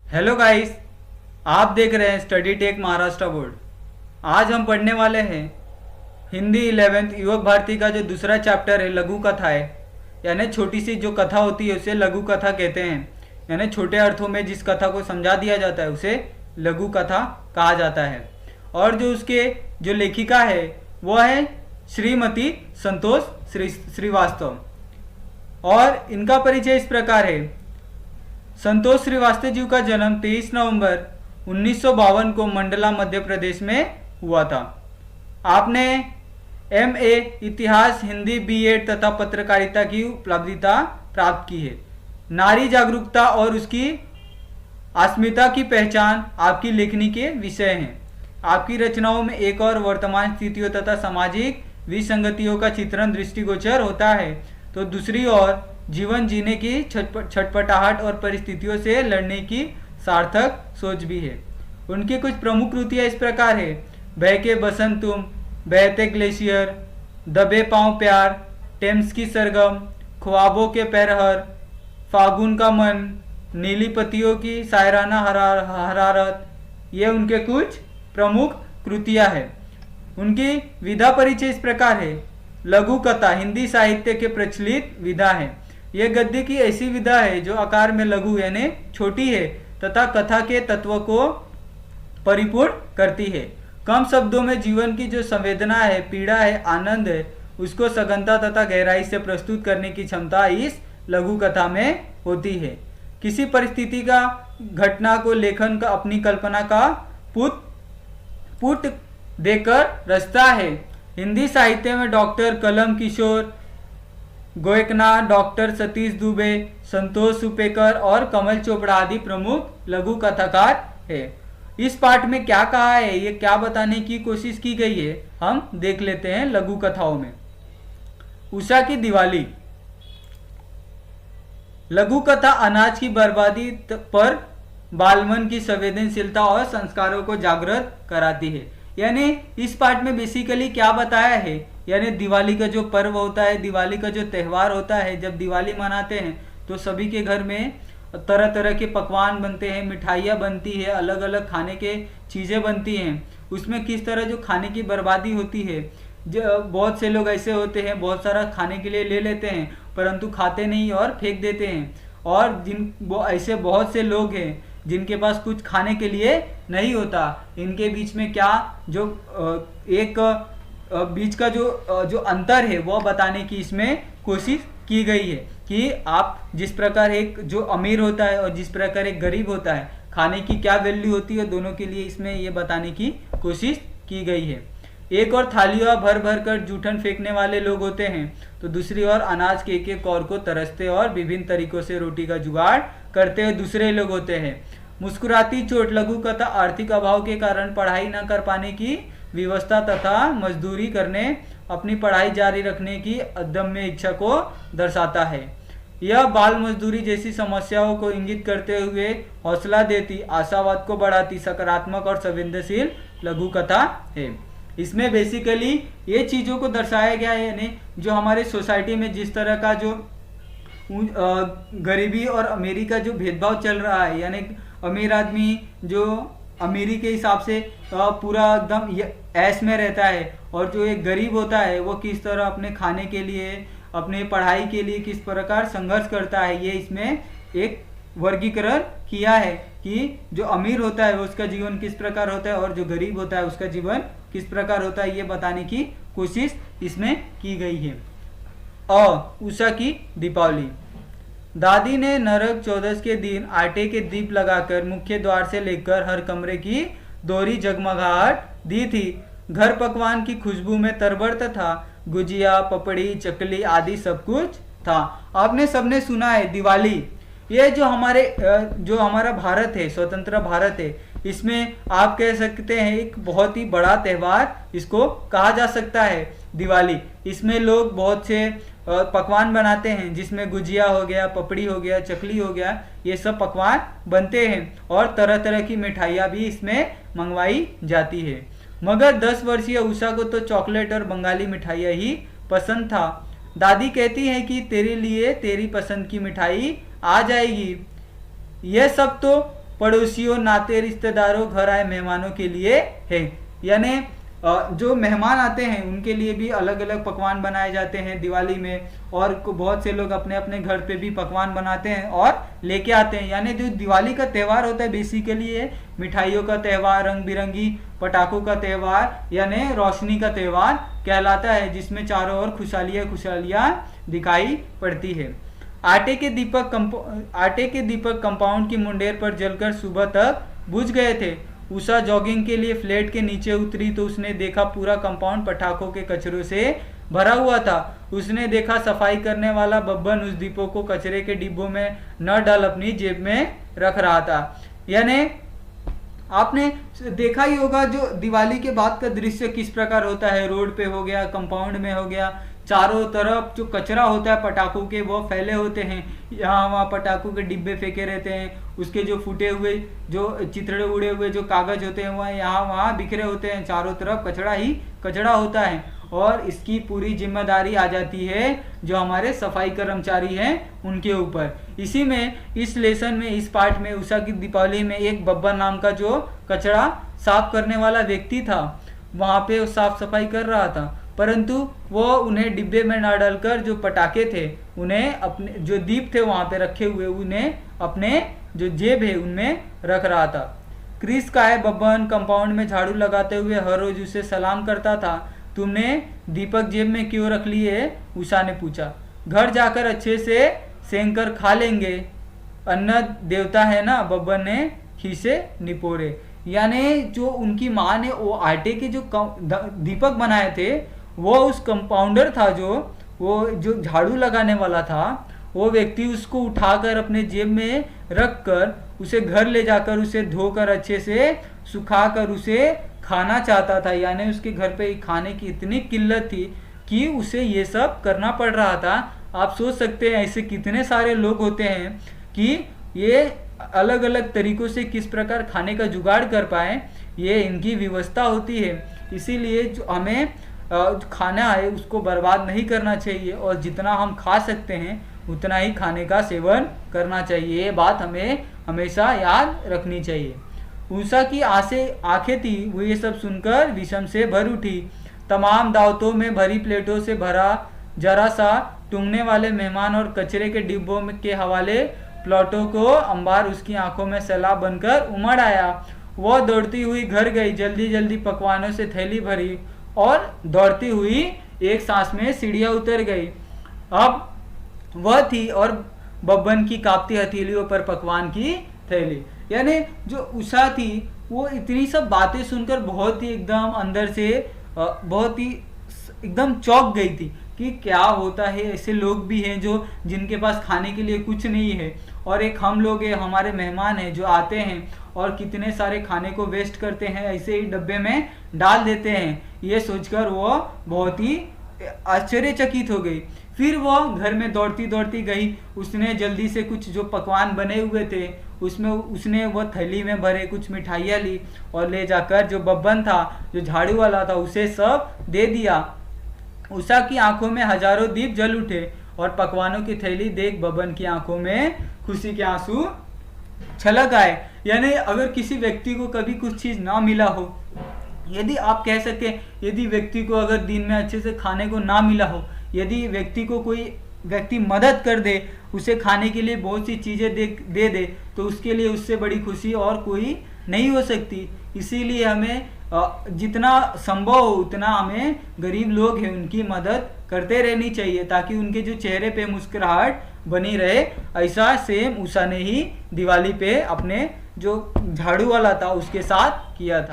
Hello guys, आप देख रहे हैं स्टडी टेक महाराष्ट्र बोर्ड। आज हम पढ़ने वाले हैं हिंदी 11th युवक भारती का जो दूसरा चैप्टर है लघु कथा है। यानी छोटी सी जो कथा होती है उसे लघु कथा कहते हैं। यानी छोटे अर्थों में जिस कथा को समझा दिया जाता है उसे लघु कथा कहा जाता है। और जो उसके जो लेखिका है वो है श्रीमती संतोष श्रीवास्तव। और इनका परिचय इस प्रकार है। संतोष श्रीवास्तव जी का जन्म 23 नवंबर 1952 को मंडला मध्य प्रदेश में हुआ था। आपने एमए इतिहास, हिंदी, बीएड तथा पत्रकारिता की उपलब्धिता प्राप्त की है। नारी जागरूकता और उसकी अस्मिता की पहचान आपकी लेखनी के विषय हैं। आपकी रचनाओं में एक और वर्तमान स्थितियों तथा सामाजिक विसंगतियों का चित्रण दृष्टिगोचर होता है, तो दूसरी ओर जीवन जीने की छटपटाहट और परिस्थितियों से लड़ने की सार्थक सोच भी है। उनकी कुछ प्रमुख कृतियाँ इस प्रकार है। बह के बसंत तुम, बहते ग्लेशियर, दबे पांव प्यार, टेम्स की सरगम, ख्वाबों के पैरहर, फागुन का मन, नीली पतियों की शायराना हरारत, ये उनके कुछ प्रमुख कृतियाँ हैं। उनकी विधा परिचय इस प्रकार है। लघु कथा हिंदी साहित्य के प्रचलित विधा है। यह गद्य की ऐसी विधा है जो आकार में लघु यानी छोटी है तथा कथा के तत्व को परिपूर्ण करती है। कम शब्दों में जीवन की जो संवेदना है, पीड़ा है, आनंद है, उसको सघनता तथा गहराई से प्रस्तुत करने की क्षमता इस लघु कथा में होती है। किसी परिस्थिति का, घटना को लेखन का अपनी कल्पना का पुट देकर रचता है। हिंदी साहित्य में डॉक्टर कलम किशोर गोयकनाथ, डॉक्टर सतीश दुबे, संतोष सुपेकर और कमल चोपड़ा आदि प्रमुख लघु कथाकार है। इस पाठ में क्या कहा है, ये क्या बताने की कोशिश की गई है, हम देख लेते हैं लघु कथाओं में। उषा की दिवाली। लघु कथा अनाज की बर्बादी पर बालमन की संवेदनशीलता और संस्कारों को जागृत कराती है। यानी इस पाठ में बेसिकली क्या बताया है, यानी दिवाली का जो पर्व होता है, दिवाली का जो त्यौहार होता है, जब दिवाली मनाते हैं तो सभी के घर में तरह तरह के पकवान बनते हैं, मिठाइयाँ बनती है, अलग अलग खाने के चीज़ें बनती हैं। उसमें किस तरह जो खाने की बर्बादी होती है। जो बहुत से लोग ऐसे होते हैं, बहुत सारा खाने के लिए ले लेते हैं परंतु खाते नहीं और फेंक देते हैं। और वो ऐसे बहुत से लोग हैं जिनके पास कुछ खाने के लिए नहीं होता। इनके बीच में क्या जो एक बीच का जो अंतर है वो बताने की इसमें कोशिश की गई है कि आप जिस प्रकार एक जो अमीर होता है और जिस प्रकार एक गरीब होता है, खाने की क्या वैल्यू होती है, दोनों के लिए इसमें ये बताने की कोशिश की गई है। एक और थालियाँ भर भर कर जूठन फेंकने वाले लोग होते हैं, तो दूसरी ओर अनाज के एक कौर को तरसते और विभिन्न तरीकों से रोटी का जुगाड़ करते हुए दूसरे लोग होते हैं। मुस्कुराती चोट लघु कथा आर्थिक अभाव के कारण पढ़ाई न कर पाने की व्यवस्था तथा मजदूरी करने, अपनी पढ़ाई जारी रखने की अदम्य इच्छा को दर्शाता है। यह बाल मजदूरी जैसी समस्याओं को इंगित करते हुए हौसला देती, आशावाद को बढ़ाती, सकारात्मक और संवेदनशील लघु कथा है। इसमें बेसिकली ये चीज़ों को दर्शाया गया है, यानी जो हमारे सोसाइटी में जिस तरह का जो गरीबी और अमीरी का जो भेदभाव चल रहा है, यानी अमीर आदमी जो अमीरी के हिसाब से पूरा एकदम ऐश में रहता है और जो एक गरीब होता है वो किस तरह अपने खाने के लिए, अपने पढ़ाई के लिए किस प्रकार संघर्ष करता है, ये इसमें एक वर्गीकरण किया है कि जो अमीर होता है उसका जीवन किस प्रकार होता है और जो गरीब होता है उसका जीवन किस प्रकार होता है, ये बताने की कोशिश इसमें की गई है। और उषा की दीपावली। दादी ने नरक चौदस के दिन आटे के दीप लगाकर मुख्य द्वार से लेकर हर कमरे की दोहरी जगमगाहट दी थी। घर पकवान की खुशबू में तरबड़त था। गुजिया, पपड़ी, चकली आदि सब कुछ था। आपने सबने सुना है दिवाली, ये जो हमारा भारत है, स्वतंत्र भारत है, इसमें आप कह सकते हैं एक बहुत ही बड़ा त्यौहार इसको कहा जा सकता है दिवाली। इसमें लोग बहुत से पकवान बनाते हैं जिसमें गुजिया हो गया, पपड़ी हो गया, चकली हो गया, ये सब पकवान बनते हैं और तरह तरह की मिठाइयाँ भी इसमें मंगवाई जाती है। मगर 10 वर्षीय उषा को तो चॉकलेट और बंगाली मिठाइयाँ ही पसंद था। दादी कहती हैं कि तेरे लिए तेरी पसंद की मिठाई आ जाएगी। यह सब तो पड़ोसियों, नाते रिश्तेदारों, घर आए मेहमानों के लिए है। यानी जो मेहमान आते हैं उनके लिए भी अलग अलग पकवान बनाए जाते हैं दिवाली में, और बहुत से लोग अपने अपने घर पे भी पकवान बनाते हैं और लेके आते हैं। यानी जो दिवाली का त्यौहार होता है बेसिकली ये मिठाइयों का त्यौहार, रंग बिरंगी पटाखों का त्यौहार, यानी रोशनी का त्यौहार कहलाता है, जिसमें चारों ओर खुशहालियाँ दिखाई पड़ती है। आटे के दीपक कंपाउंड की मुंडेर पर जलकर सुबह तक बुझ गए थे। उषा जॉगिंग के लिए फ्लैट के नीचे उतरी तो उसने देखा पूरा कंपाउंड पटाखों के कचरों से भरा हुआ था। उसने देखा सफाई करने वाला बब्बन उस दीपों को कचरे के डिब्बों में न डाल अपनी जेब में रख रहा था। यानी आपने देखा ही होगा जो दिवाली के बाद का दृश्य किस प्रकार होता है। रोड पे हो गया, कंपाउंड में हो गया, चारों तरफ जो कचरा होता है पटाखों के वो फैले होते हैं। यहाँ वहाँ पटाखों के डिब्बे फेंके रहते हैं, उसके जो फूटे हुए, जो चिथड़े उड़े हुए जो कागज होते हैं वह यहाँ वहाँ बिखरे होते हैं। चारों तरफ कचरा ही कचरा होता है, और इसकी पूरी जिम्मेदारी आ जाती है जो हमारे सफाई कर्मचारी हैं उनके ऊपर। इसी में इस लेसन में, इस पार्ट में, उषा की दीपावली में एक बब्बन नाम का जो कचरा साफ करने वाला व्यक्ति था वहाँ पे साफ सफाई कर रहा था, परंतु वो उन्हें डिब्बे में ना डालकर जो पटाखे थे उन्हें अपने जो दीप थे वहाँ पे रखे हुए उन्हें अपने जो जेब है उनमें रख रहा था। क्रिस का है बब्बन कंपाउंड में झाड़ू लगाते हुए हर रोज उसे सलाम करता था। तुमने दीपक जेब में क्यों रख लिए? उषा ने पूछा। घर जाकर अच्छे से सेंक कर खा लेंगे, अन्न देवता है ना, बब्बन ने खीसे निपोरे। यानी जो उनकी माँ ने वो आटे के जो दीपक बनाए थे वो उस कंपाउंडर था जो झाड़ू लगाने वाला था, वो व्यक्ति उसको उठाकर अपने जेब में रख कर उसे घर ले जाकर उसे धोकर अच्छे से सुखाकर उसे खाना चाहता था। यानी उसके घर पे खाने की इतनी किल्लत थी कि उसे ये सब करना पड़ रहा था। आप सोच सकते हैं ऐसे कितने सारे लोग होते हैं कि ये अलग अलग तरीकों से किस प्रकार खाने का जुगाड़ कर पाए, ये इनकी व्यवस्था होती है। इसीलिए जो हमें खाना है उसको बर्बाद नहीं करना चाहिए, और जितना हम खा सकते हैं उतना ही खाने का सेवन करना चाहिए। ये बात हमें हमेशा याद रखनी चाहिए। उषा की आंखें थी वो ये सब सुनकर विषम से भर उठी। तमाम दावतों में भरी प्लेटों से भरा जरा सा टूंगने वाले मेहमान और कचरे के डिब्बों के हवाले प्लॉटों को अंबार उसकी आंखों में सैलाब बनकर उमड़ आया। वह दौड़ती हुई घर गई, जल्दी जल्दी पकवानों से थैली भरी और दौड़ती हुई एक सांस में सीढ़ियां उतर गई। अब वह थी और बब्बन की कांपती हथेलियों पर पकवान की थैली। यानी जो उषा थी वो इतनी सब बातें सुनकर बहुत ही एकदम अंदर से बहुत ही एकदम चौंक गई थी कि क्या होता है। ऐसे लोग भी हैं जो जिनके पास खाने के लिए कुछ नहीं है, और एक हम लोग हैं, हमारे मेहमान हैं जो आते हैं और कितने सारे खाने को वेस्ट करते हैं, ऐसे ही डब्बे में डाल देते हैं। ये सोचकर वो बहुत ही आश्चर्यचकित हो गई। फिर वो घर में दौड़ती दौड़ती गई। उसने जल्दी से कुछ जो पकवान बने हुए थे उसमें उसने वो थैली में भरे कुछ मिठाइयाँ ली और ले जाकर जो बब्बन था, जो झाड़ू वाला था, उसे सब दे दिया। उषा की आंखों में हजारों दीप जल उठे और पकवानों की थैली देख बब्बन की आंखों में खुशी के आंसू छलक आए। यानी अगर किसी व्यक्ति को कभी कुछ चीज़ ना मिला हो, यदि आप कह सके यदि व्यक्ति को अगर दिन में अच्छे से खाने को ना मिला हो, यदि व्यक्ति को कोई व्यक्ति मदद कर दे, उसे खाने के लिए बहुत सी चीज़ें दे दे, तो उसके लिए उससे बड़ी खुशी और कोई नहीं हो सकती। इसीलिए हमें जितना संभव हो उतना हमें गरीब लोग हैं उनकी मदद करते रहनी चाहिए, ताकि उनके जो चेहरे पे मुस्कुराहट बनी रहे। ऐसा सेम उषा ने ही दिवाली पे अपने जो झाड़ू वाला था उसके साथ किया था।